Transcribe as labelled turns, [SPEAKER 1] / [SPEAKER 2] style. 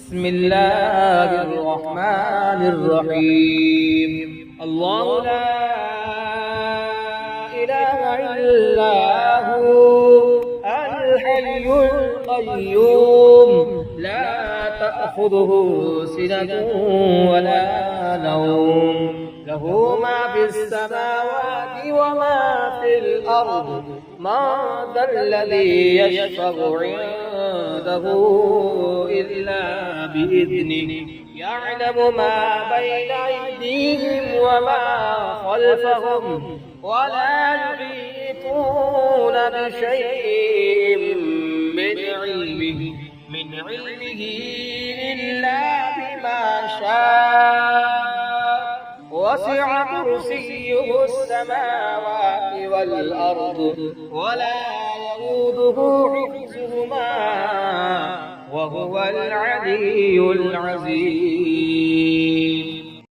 [SPEAKER 1] بسم الله الرحمن الرحيم. الله لا إله إلا هو الحي القيوم لا تأخذه سنة ولا نوم له ما في السماوات وما في الأرض من ذا الذي يشفع عنده إلا بإذنه يعلم ما بين أيديهم وما خلفهم ولا يحيطون بشيء من علمه إلا بما شاء وسع كرسيه السماوات والأرض ولا يؤوده حفظهما وهو العلي العظيم.